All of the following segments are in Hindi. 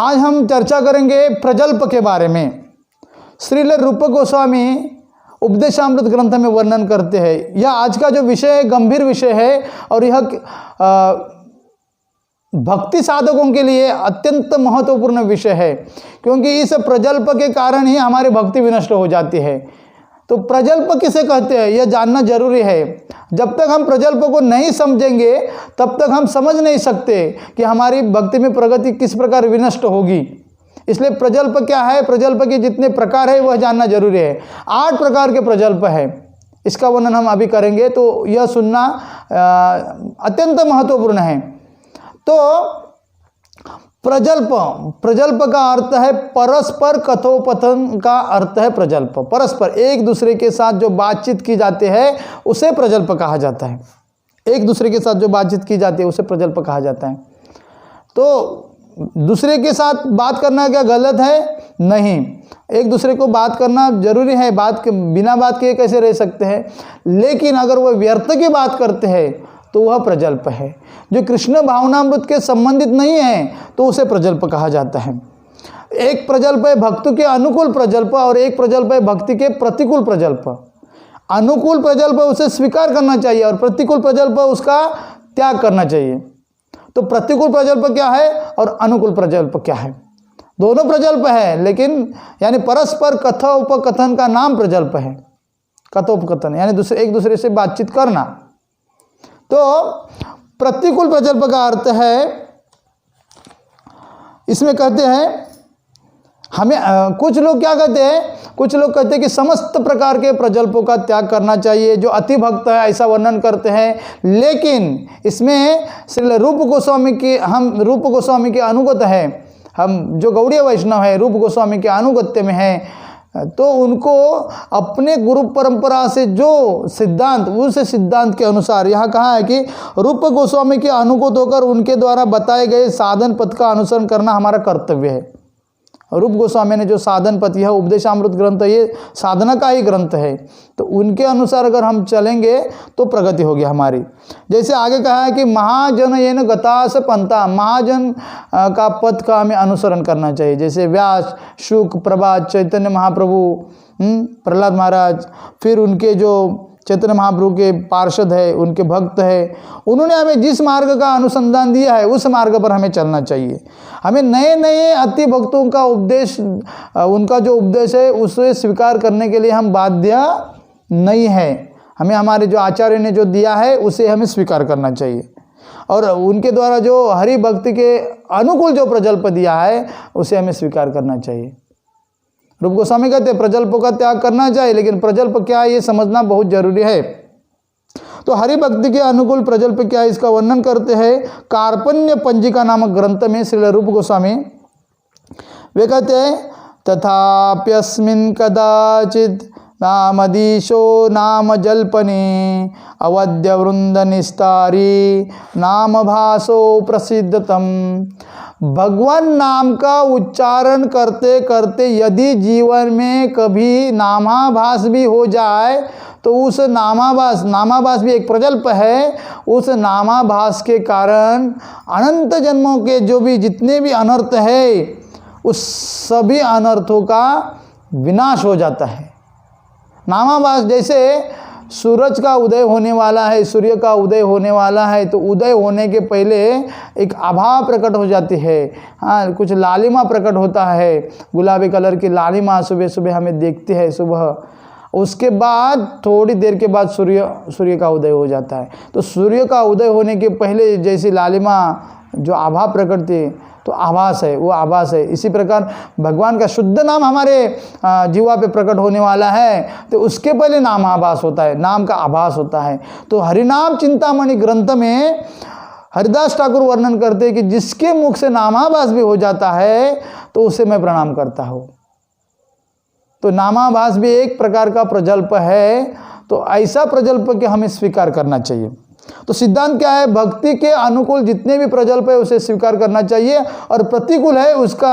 आज हम चर्चा करेंगे प्रजल्प के बारे में। श्रील रूप गोस्वामी उपदेशामृत ग्रंथ में वर्णन करते हैं। यह आज का जो विषय है गंभीर विषय है और यह भक्ति साधकों के लिए अत्यंत महत्वपूर्ण विषय है, क्योंकि इस प्रजल्प के कारण ही हमारी भक्ति विनष्ट हो जाती है। तो प्रजल्प किसे कहते हैं यह जानना जरूरी है। जब तक हम प्रजल्प को नहीं समझेंगे तब तक हम समझ नहीं सकते कि हमारी भक्ति में प्रगति किस प्रकार विनष्ट होगी। इसलिए प्रजल्प क्या है, प्रजल्प के जितने प्रकार है वह जानना जरूरी है। 8 प्रकार के प्रजल्प है, इसका वर्णन हम अभी करेंगे, तो यह सुनना अत्यंत महत्वपूर्ण है। तो प्रजल्प का अर्थ है परस्पर कथोपकथन का अर्थ है प्रजल्प। परस्पर एक दूसरे के साथ जो बातचीत की जाती है उसे प्रजल्प कहा जाता है। एक दूसरे के साथ जो बातचीत की जाती है उसे प्रजल्प कहा जाता है। तो दूसरे के साथ बात करना क्या गलत है? नहीं, एक दूसरे को बात करना जरूरी है। बिना बात किए कैसे रह सकते हैं, लेकिन अगर वह व्यर्थ की बात करते हैं तो वह प्रजल्प है। जो कृष्ण भावनामृत के संबंधित नहीं है तो उसे प्रजल्प कहा जाता है। एक प्रजल्प है भक्ति के अनुकूल प्रजल्प और एक प्रजल्प है भक्ति के प्रतिकूल प्रजल्प। अनुकूल प्रजल्प उसे स्वीकार करना चाहिए और प्रतिकूल प्रजल्प उसका त्याग करना चाहिए। तो प्रतिकूल प्रजल्प क्या है और अनुकूल प्रजल्प क्या है? दोनों प्रजल्प है, लेकिन यानी परस्पर कथोपकथन का नाम प्रजल्प है। कथोपकथन यानी एक दूसरे से बातचीत करना। तो प्रतिकूल प्रजल्प का अर्थ है, इसमें कहते हैं हमें कुछ लोग क्या कहते हैं, कुछ लोग कहते हैं कि समस्त प्रकार के प्रजल्पों का त्याग करना चाहिए। जो अति भक्त है ऐसा वर्णन करते हैं, लेकिन इसमें श्री रूप गोस्वामी के अनुगत है। हम जो गौड़ीय वैष्णव है रूप गोस्वामी के अनुगत्य में है, तो उनको अपने गुरु परंपरा से जो सिद्धांत, उस सिद्धांत के अनुसार यहाँ कहा है कि रूप गोस्वामी के अनुगत होकर उनके द्वारा बताए गए साधन पथ का अनुसरण करना हमारा कर्तव्य है। रूप गोस्वामी ने जो साधन पथ, यह उपदेशामृत ग्रंथ ये साधना का ही ग्रंथ है, तो उनके अनुसार अगर हम चलेंगे तो प्रगति होगी हमारी। जैसे आगे कहा है कि महाजन येन गतास पंथा, महाजन का पथ का हमें अनुसरण करना चाहिए। जैसे व्यास, शुक, प्रभात, चैतन्य महाप्रभु, प्रहलाद महाराज, फिर उनके जो चैतन्य महाप्रभु के पार्षद है, उनके भक्त है, उन्होंने हमें जिस मार्ग का अनुसंधान दिया है उस मार्ग पर हमें चलना चाहिए। हमें नए नए अति भक्तों का उपदेश, उनका जो उपदेश है उसे स्वीकार करने के लिए हम बाध्य नहीं है। हमें हमारे जो आचार्य ने जो दिया है उसे हमें स्वीकार करना चाहिए, और उनके द्वारा जो हरि भक्ति के अनुकूल जो प्रजल्प दिया है उसे हमें स्वीकार करना चाहिए। रूप गोस्वामी कहते हैं प्रजल्पों का त्याग करना चाहिए, लेकिन प्रजल्प क्या है ये समझना बहुत जरूरी है। तो हरि भक्ति के अनुकूल प्रजल्प क्या है इसका वर्णन करते हैं कार्पण्य पंजिका नामक ग्रंथ में श्रील रूप गोस्वामी। वे कहते हैं तथाप्यस्मिन् कदाचित् नामदीशो नाम जल्पने अवध्य वृंद निस्तारी नाम भासो प्रसिद्धतम। भगवान नाम का उच्चारण करते करते यदि जीवन में कभी नामाभास भी हो जाए तो उस नामाभास भी एक प्रजल्प है, उस नामाभास के कारण अनंत जन्मों के जो भी जितने भी अनर्थ है उस सभी अनर्थों का विनाश हो जाता है। नामाभास जैसे सूरज का उदय होने वाला है, सूर्य का उदय होने वाला है, तो उदय होने के पहले एक आभा प्रकट हो जाती है। हाँ, कुछ लालिमा प्रकट होता है, गुलाबी कलर की लालिमा सुबह सुबह हमें देखते हैं सुबह। उसके बाद थोड़ी देर के बाद सूर्य का उदय हो जाता है। तो सूर्य का उदय होने के पहले जैसी लालिमा जो आभा प्रकट थी तो आभास है, वो आभास है। इसी प्रकार भगवान का शुद्ध नाम हमारे जीवा पे प्रकट होने वाला है, तो उसके पहले नाम आभास होता है, नाम का आभास होता है। तो हरिनाम चिंतामणि ग्रंथ में हरिदास ठाकुर वर्णन करते हैं कि जिसके मुख से नामाभास भी हो जाता है तो उसे मैं प्रणाम करता हूँ। तो नामाभास भी एक प्रकार का प्रजल्प है, तो ऐसा प्रजल्प के हमें स्वीकार करना चाहिए। तो सिद्धांत क्या है, भक्ति के अनुकूल जितने भी प्रजल्प है उसे स्वीकार करना चाहिए, और प्रतिकूल है उसका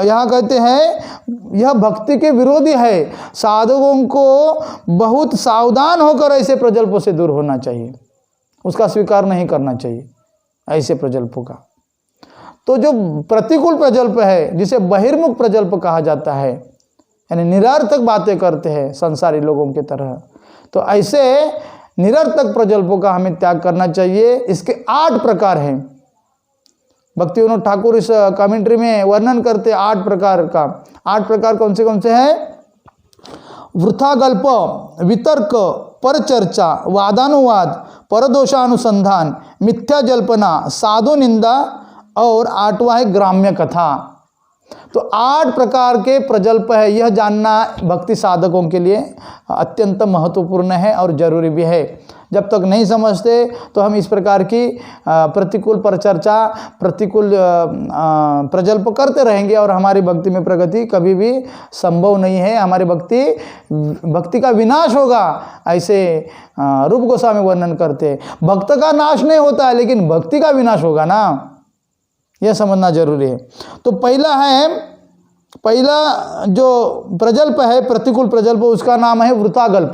यहाँ कहते हैं यह भक्ति के विरोधी है। साधकों को बहुत सावधान होकर ऐसे प्रजल्पों से दूर होना चाहिए, उसका स्वीकार नहीं करना चाहिए ऐसे प्रजल्पों का। तो जो प्रतिकूल प्रजल्प है, जिसे बहिर्मुख प्रजल्प कहा जाता है, यानी निरर्थक बातें करते हैं संसारी लोगों की तरह, तो ऐसे निरर्थक प्रजल्पों का हमें त्याग करना चाहिए। इसके 8 प्रकार हैं। भक्ति विनोद ठाकुर इस कमेंट्री में वर्णन करते 8 प्रकार का। 8 प्रकार कौन से हैं? वृथागल्प, वितर्क, परचर्चा, वादानुवाद, परदोषानुसंधान, मिथ्या जल्पना, साधु निंदा और 8वां है ग्राम्य कथा। तो 8 प्रकार के प्रजल्प है। यह जानना भक्ति साधकों के लिए अत्यंत महत्वपूर्ण है और जरूरी भी है। जब तक नहीं समझते तो हम इस प्रकार की प्रतिकूल परचर्चा, प्रतिकूल प्रजल्प करते रहेंगे और हमारी भक्ति में प्रगति कभी भी संभव नहीं है। हमारी भक्ति का विनाश होगा, ऐसे रूप गोस्वामी वर्णन करते। भक्त का नाश नहीं होता है, लेकिन भक्ति का विनाश होगा ना, यह समझना जरूरी है। तो पहला जो प्रजल्प है, प्रतिकूल प्रजल्प, उसका नाम है वृथागल्प।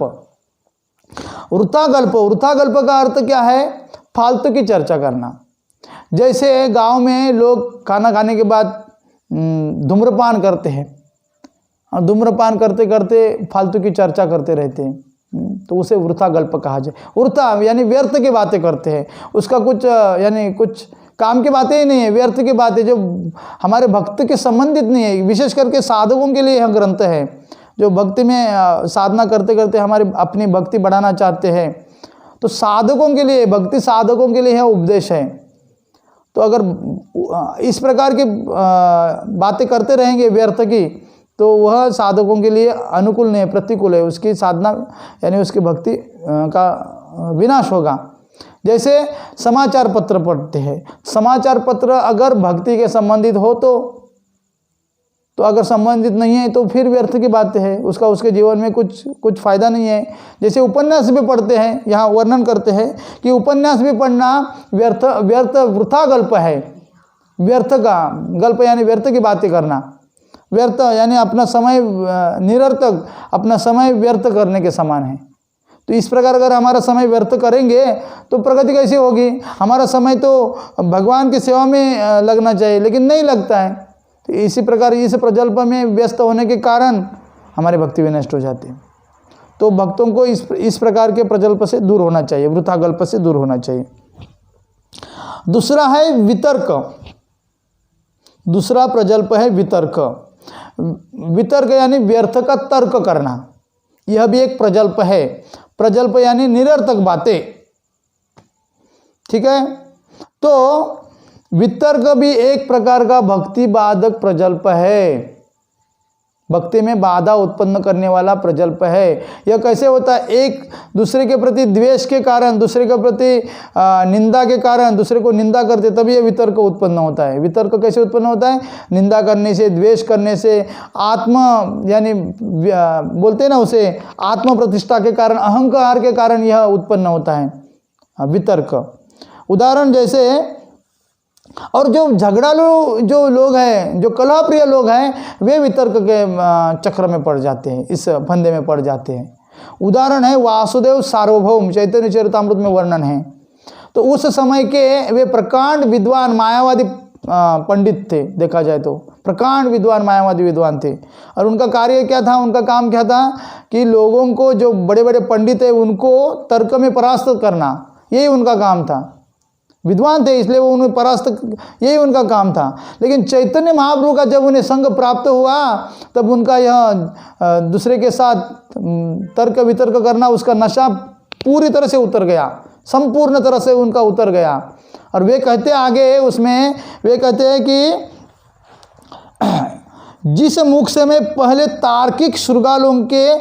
वृथागल्प का अर्थ क्या है? फालतू की चर्चा करना। जैसे गांव में लोग खाना खाने के बाद धूम्रपान करते हैं और धूम्रपान करते करते फालतू की चर्चा करते रहते हैं, तो उसे वृथागल्प कहा जाए। वृथा यानी व्यर्थ की बातें करते हैं, उसका कुछ यानी कुछ काम की बातें ही नहीं है, व्यर्थ की बातें जो हमारे भक्त के संबंधित नहीं है। विशेष करके साधकों के लिए यह ग्रंथ है, जो भक्ति में साधना करते करते हमारी अपनी भक्ति बढ़ाना चाहते हैं, तो साधकों के लिए, भक्ति साधकों के लिए यह उपदेश है। तो अगर इस प्रकार की बातें करते रहेंगे व्यर्थ की, तो वह साधकों के लिए अनुकूल नहीं है, प्रतिकूल है। उसकी साधना यानी उसकी भक्ति का विनाश होगा। जैसे समाचार पत्र पढ़ते हैं, समाचार पत्र अगर भक्ति के संबंधित हो तो अगर संबंधित नहीं है तो फिर व्यर्थ की बात है, उसका उसके जीवन में कुछ फायदा नहीं है। जैसे उपन्यास भी पढ़ते हैं, यहाँ वर्णन करते हैं कि उपन्यास भी पढ़ना वृथागल्प है। व्यर्थ का गल्प यानी व्यर्थ की बातें करना, व्यर्थ यानी अपना समय निरर्थक, अपना समय व्यर्थ करने के समान है। तो इस प्रकार अगर हमारा समय व्यर्थ करेंगे तो प्रगति कैसे होगी? हमारा समय तो भगवान की सेवा में लगना चाहिए, लेकिन नहीं लगता है। तो इसी प्रकार इस प्रजल्प में व्यस्त होने के कारण हमारी भक्ति भी नष्ट हो जाती है। तो भक्तों को इस प्रकार के प्रजल्प से दूर होना चाहिए, वृथागल्प से दूर होना चाहिए। दूसरा है वितर्क। दूसरा प्रजल्प है वितर्क। वितर्क यानी व्यर्थ का तर्क करना, यह भी एक प्रजल्प है। प्रजल्प यानी निरर्थक बातें, ठीक है। तो वितर्क भी एक प्रकार का भक्ति बाधक प्रजल्प है, भक्ति में बाधा उत्पन्न करने वाला प्रजल्प है। यह कैसे होता है? एक दूसरे के प्रति द्वेष के कारण, दूसरे के प्रति निंदा के कारण दूसरे को निंदा करते, तभी यह वितर्क उत्पन्न होता है। वितर्क कैसे उत्पन्न होता है? निंदा करने से, द्वेष करने से, आत्म यानी बोलते हैं ना उसे, आत्म प्रतिष्ठा के कारण, अहंकार के कारण यह उत्पन्न होता है वितर्क। उदाहरण जैसे, और जो झगड़ालू जो लोग हैं, जो कलह प्रिय लोग हैं, वे वितर्क के चक्र में पड़ जाते हैं, इस फंदे में पड़ जाते हैं। उदाहरण है वासुदेव सार्वभौम, चैतन्य चरितामृत में वर्णन है। तो उस समय के वे प्रकांड विद्वान मायावादी पंडित थे, देखा जाए तो प्रकांड विद्वान मायावादी विद्वान थे। और उनका कार्य क्या था? उनका काम क्या था कि लोगों को, जो बड़े बड़े पंडित है, उनको तर्क में परास्त करना, यही उनका काम था। विद्वान थे इसलिए वो उन्हें परास्त, यही उनका काम था। लेकिन चैतन्य महाप्रभु का जब उन्हें संग प्राप्त हुआ, तब उनका यह दूसरे के साथ तर्क वितर्क करना, उसका नशा पूरी तरह से उतर गया, संपूर्ण तरह से उनका उतर गया। और वे कहते आगे उसमें, वे कहते हैं कि जिस मुख से मैं पहले तार्किक शृगालों के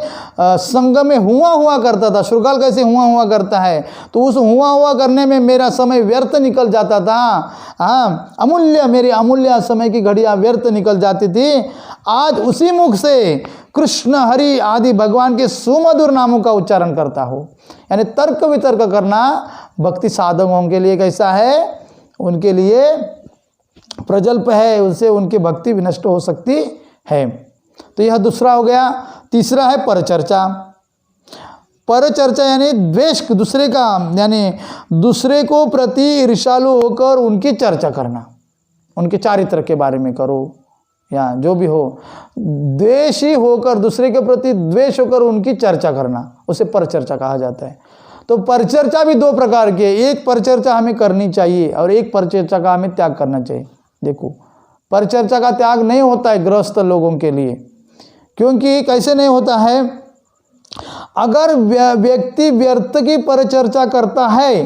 संग में हुआ करता था, शृगाल कैसे हुआ करता है, तो उस हुआ करने में मेरा समय व्यर्थ निकल जाता था। हाँ, अमूल्य, मेरी अमूल्य समय की घड़ियां व्यर्थ निकल जाती थी। आज उसी मुख से कृष्ण, हरि आदि भगवान के सुमधुर नामों का उच्चारण करता हो। यानी तर्क वितर्क करना भक्ति साधकों के लिए कैसा है? उनके लिए प्रजल्प है, उससे उनकी भक्ति विनष्ट हो सकती है। तो यह दूसरा हो गया। तीसरा है परचर्चा। परचर्चा यानी द्वेष, दूसरे का यानी दूसरे को प्रति ईर्ष्यालु होकर उनकी चर्चा करना, उनके चारित्र के बारे में करो, या जो भी हो, द्वेषी होकर, दूसरे के प्रति द्वेष होकर उनकी चर्चा करना, उसे परचर्चा कहा जाता है। तो परचर्चा भी दो प्रकार की है, एक परचर्चा हमें करनी चाहिए और एक परचर्चा का हमें त्याग करना चाहिए। देखो, परचर्चा का त्याग नहीं होता है गृहस्थ लोगों के लिए, क्योंकि कैसे नहीं होता है, अगर व्यक्ति व्यर्थ की परिचर्चा करता है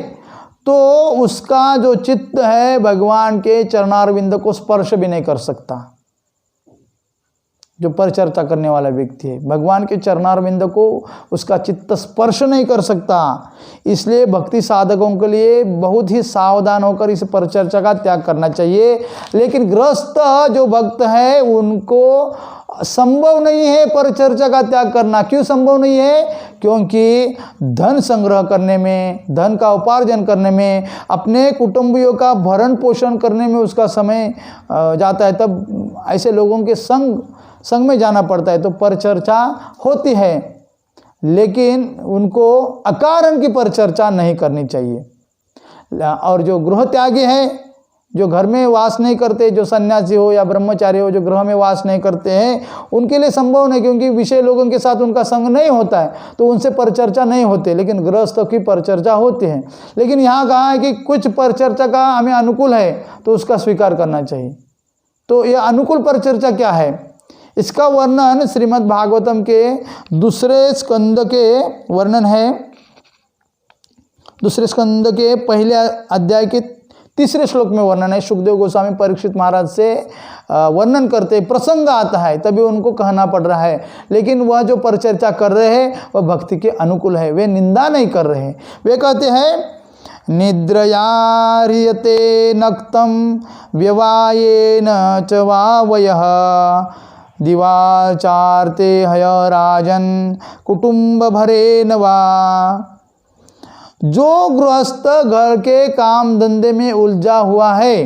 तो उसका जो चित्त है भगवान के चरणारविंद को स्पर्श भी नहीं कर सकता। जो परिचर्चा करने वाला व्यक्ति है भगवान के चरणारविंद को उसका चित्त स्पर्श नहीं कर सकता। इसलिए भक्ति साधकों के लिए बहुत ही सावधान होकर इस परिचर्चा का त्याग करना चाहिए। लेकिन गृहस्थ जो भक्त है उनको संभव नहीं है परिचर्चा का त्याग करना। क्यों संभव नहीं है? क्योंकि धन संग्रह करने में, धन का उपार्जन करने में, अपने कुटुंबियों का भरण पोषण करने में उसका समय जाता है। तब ऐसे लोगों के संग में जाना पड़ता है, तो परिचर्चा होती है, लेकिन उनको अकारण की परिचर्चा नहीं करनी चाहिए। और जो गृह त्यागी है, जो घर में वास नहीं करते, जो सन्यासी हो या ब्रह्मचारी हो, जो गृह में वास नहीं करते हैं, उनके लिए संभव नहीं, क्योंकि विषय लोगों के साथ उनका संग नहीं होता है, तो उनसे परिचर्चा नहीं होती। लेकिन गृहस्थों की परिचर्चा होती है। लेकिन यहाँ कहा है कि कुछ परिचर्चा का हमें अनुकूल है तो उसका स्वीकार करना चाहिए। तो यह अनुकूल परिचर्चा क्या है, इसका वर्णन श्रीमद् भागवतम के दूसरे स्कंद के वर्णन है। दूसरे स्कंद के पहले अध्याय के तीसरे श्लोक में वर्णन है। सुखदेव गोस्वामी परीक्षित महाराज से वर्णन करते, प्रसंग आता है तभी उनको कहना पड़ रहा है। लेकिन वह जो परिचर्चा कर रहे हैं वह भक्ति के अनुकूल है, वे निंदा नहीं कर रहे हैं। वे कहते हैं निद्रया ह्रियते नक्तम व्यवायेन च वावयः दिवाचार्ते हय राजन कुटुंब भरेन वा। जो गृहस्थ घर के काम धंधे में उलझा हुआ है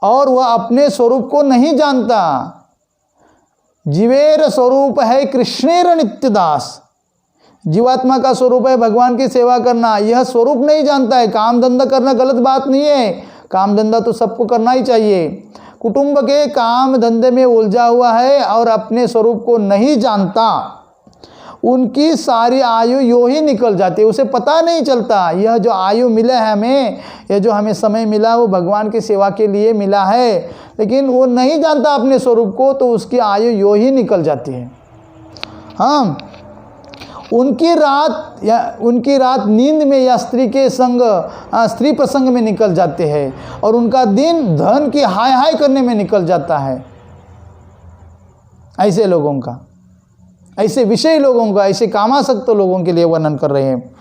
और वह अपने स्वरूप को नहीं जानता, जीवेर स्वरूप है कृष्णेर नित्यदास, जीवात्मा का स्वरूप है भगवान की सेवा करना, यह स्वरूप नहीं जानता है। काम धंधा करना गलत बात नहीं है, काम धंधा तो सबको करना ही चाहिए। कुटुंब के काम धंधे में उलझा हुआ है और अपने स्वरूप को नहीं जानता, उनकी सारी आयु यूं ही निकल जाती है, उसे पता नहीं चलता। यह जो आयु मिला है हमें, यह जो हमें समय मिला वो भगवान की सेवा के लिए मिला है, लेकिन वो नहीं जानता अपने स्वरूप को, तो उसकी आयु यूं ही निकल जाती है। हाँ, उनकी रात नींद में या स्त्री के संग, स्त्री प्रसंग में निकल जाते हैं और उनका दिन धन की हाय हाय करने में निकल जाता है। ऐसे लोगों का, ऐसे विषयी लोगों का, ऐसे कामासक्त लोगों के लिए वर्णन कर रहे हैं।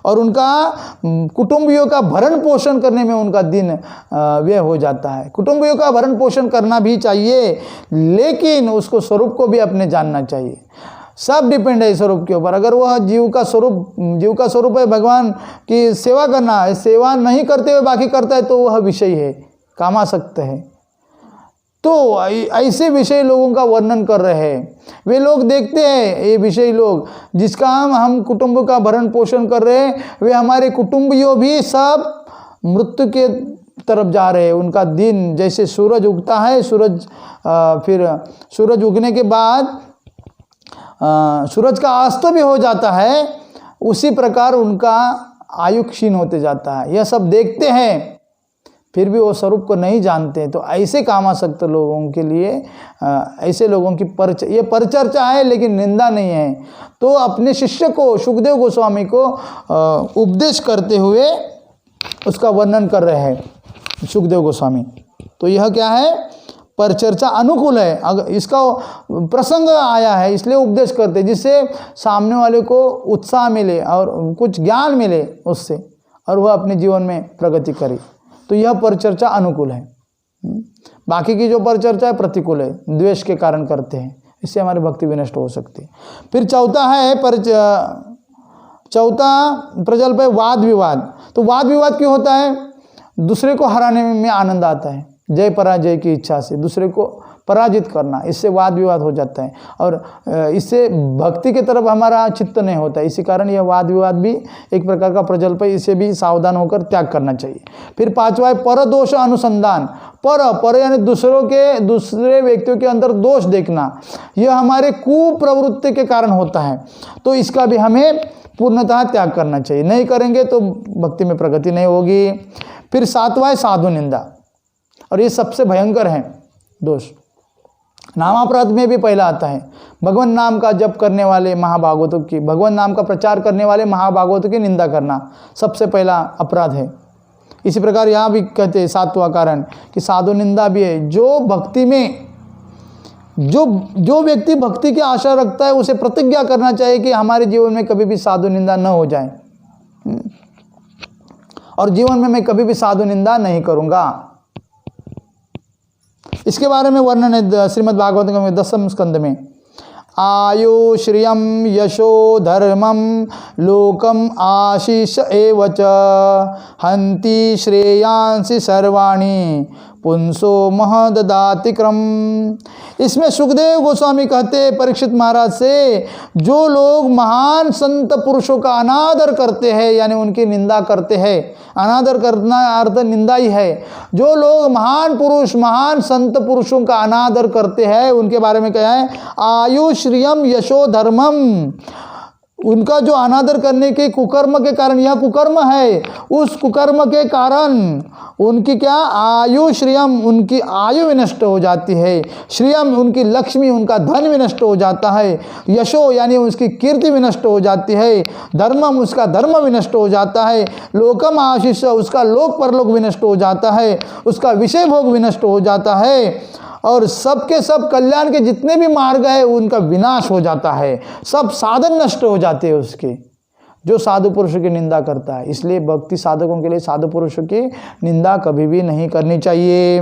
और उनका कुटुंबियों का भरण पोषण करने में उनका दिन व्यय हो जाता है। कुटुंबियों का भरण पोषण करना भी चाहिए, लेकिन उसको स्वरूप को भी अपने जानना चाहिए। सब डिपेंड है स्वरूप के ऊपर। अगर वह जीव का स्वरूप है भगवान की सेवा करना है, सेवा नहीं करते हुए बाकी करता है, तो वह विषय है, कामासक्त है। तो ऐसे विषय लोगों का वर्णन कर रहे हैं। वे लोग देखते हैं, ये विषय लोग जिसका हम कुटुंब का भरण पोषण कर रहे हैं, वे हमारे कुटुंबियों भी सब मृत्यु के तरफ जा रहे हैं। उनका दिन जैसे सूरज उगता है, फिर सूरज उगने के बाद सूरज का अस्त भी हो जाता है, उसी प्रकार उनका आयु क्षीण होते जाता है। यह सब देखते हैं, फिर भी वो स्वरूप को नहीं जानते। तो ऐसे कामासक्त लोगों के लिए ऐसे लोगों की ये परिचर्चा है, लेकिन निंदा नहीं है। तो अपने शिष्य को, सुखदेव गोस्वामी को उपदेश करते हुए उसका वर्णन कर रहे हैं सुखदेव गोस्वामी। तो यह क्या है, परिचर्चा अनुकूल है। अगर इसका प्रसंग आया है इसलिए उपदेश करते, जिससे सामने वाले को उत्साह मिले और कुछ ज्ञान मिले उससे, और वह अपने जीवन में प्रगति करे। तो यह परिचर्चा अनुकूल है। बाकी की जो परिचर्चा है प्रतिकूल है, द्वेष के कारण करते हैं, इससे हमारी भक्ति भी नष्ट हो सकती है। फिर चौथा प्रजल्प है वाद विवाद। तो वाद विवाद क्यों होता है? दूसरे को हराने में आनंद आता है। जय पराजय की इच्छा से दूसरे को पराजित करना, इससे वाद विवाद हो जाता है और इससे भक्ति की तरफ हमारा चित्त नहीं होता है। इसी कारण यह वाद विवाद भी एक प्रकार का प्रजल्प है, इसे भी सावधान होकर त्याग करना चाहिए। फिर पांचवा है परदोष अनुसंधान। पर यानी दूसरे व्यक्तियों के अंदर दोष देखना, यह हमारे कुप्रवृत्ति के कारण होता है, तो इसका भी हमें पूर्णतः त्याग करना चाहिए। नहीं करेंगे तो भक्ति में प्रगति नहीं होगी। फिर सातवां है साधु निंदा, और ये सबसे भयंकर है दोष। नामापराध में भी पहला आता है। भगवान नाम का जप करने वाले महाभागवतों की, भगवान नाम का प्रचार करने वाले महाभागवतों की निंदा करना सबसे पहला अपराध है। इसी प्रकार यहाँ भी कहते हैं सातवां कारण कि साधु निंदा भी है। जो भक्ति में जो व्यक्ति भक्ति की आशा रखता है उसे प्रतिज्ञा करना चाहिए कि हमारे जीवन में कभी भी साधु निंदा न हो जाए, और जीवन में मैं कभी भी साधु निंदा नहीं करूँगा। इसके बारे में वर्णन है श्रीमद् भागवत में 10वें स्कंद में। आयु श्रियम यशो धर्मम लोकम आशीष एव च हंति श्रेयांसि सर्वाणि पुंसो महददाति क्रम। इसमें सुखदेव गोस्वामी कहते परीक्षित महाराज से, जो लोग महान संत पुरुषों का अनादर करते हैं, यानी उनकी निंदा करते हैं, अनादर करना अर्थ निंदा ही है। जो लोग महान पुरुष महान संत पुरुषों का अनादर करते हैं, उनके बारे में क्या है, आयु श्रियम यशो धर्मम, उनका जो अनादर करने के कुकर्म के कारण, यह कुकर्म है, उस कुकर्म के कारण उनकी क्या आयु श्रियम, उनकी आयु विनष्ट हो जाती है। श्रियम उनकी लक्ष्मी, उनका धन विनष्ट हो जाता है। यशो यानी उसकी कीर्ति विनष्ट हो जाती है। धर्मम उसका धर्म विनष्ट हो जाता है। लोकम आशीष उसका लोक परलोक विनष्ट हो जाता है। उसका विषय भोग विनष्ट हो जाता है। और सबके सब कल्याण के जितने भी मार्ग है उनका विनाश हो जाता है। सब साधन नष्ट हो जाते हैं उसके, जो साधु पुरुषों की निंदा करता है। इसलिए भक्ति साधकों के लिए साधु पुरुषों की निंदा कभी भी नहीं करनी चाहिए।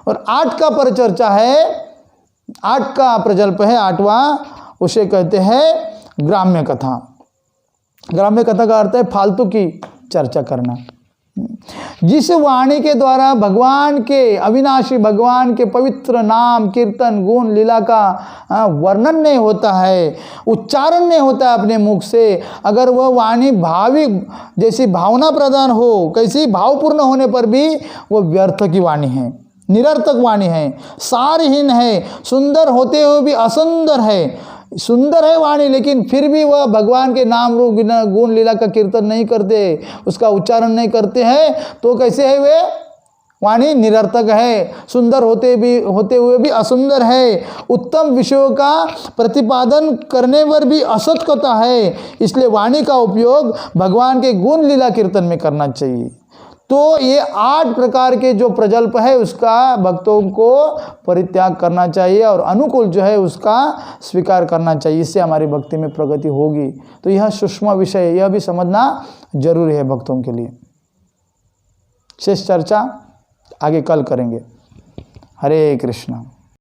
और 8 का परिचर्चा है, 8 का प्रजल्प है 8वां, उसे कहते हैं ग्राम्य कथा। ग्राम्य कथा का अर्थ है फालतू की चर्चा करना। जिस वाणी के द्वारा भगवान के अविनाशी, भगवान के पवित्र नाम कीर्तन गुण लीला का वर्णन नहीं होता है, उच्चारण नहीं होता है अपने मुख से, अगर वह वाणी भाविक जैसी भावना प्रदान हो, कैसी भावपूर्ण होने पर भी वो व्यर्थ की वाणी है, निरर्थक वाणी है, सारहीन है, सुंदर होते हुए भी असुंदर है। सुंदर है वाणी लेकिन फिर भी वह भगवान के नाम रूप गुण लीला का कीर्तन नहीं करते, उसका उच्चारण नहीं करते हैं, तो कैसे है वे वाणी निरर्थक है। सुंदर होते हुए भी असुंदर है। उत्तम विषयों का प्रतिपादन करने पर भी असत्कता है। इसलिए वाणी का उपयोग भगवान के गुण लीला कीर्तन में करना चाहिए। तो ये 8 प्रकार के जो प्रजल्प है उसका भक्तों को परित्याग करना चाहिए और अनुकूल जो है उसका स्वीकार करना चाहिए। इससे हमारी भक्ति में प्रगति होगी। तो यह सूक्ष्म विषय, यह भी समझना जरूरी है भक्तों के लिए। शेष चर्चा आगे कल करेंगे। हरे कृष्णा।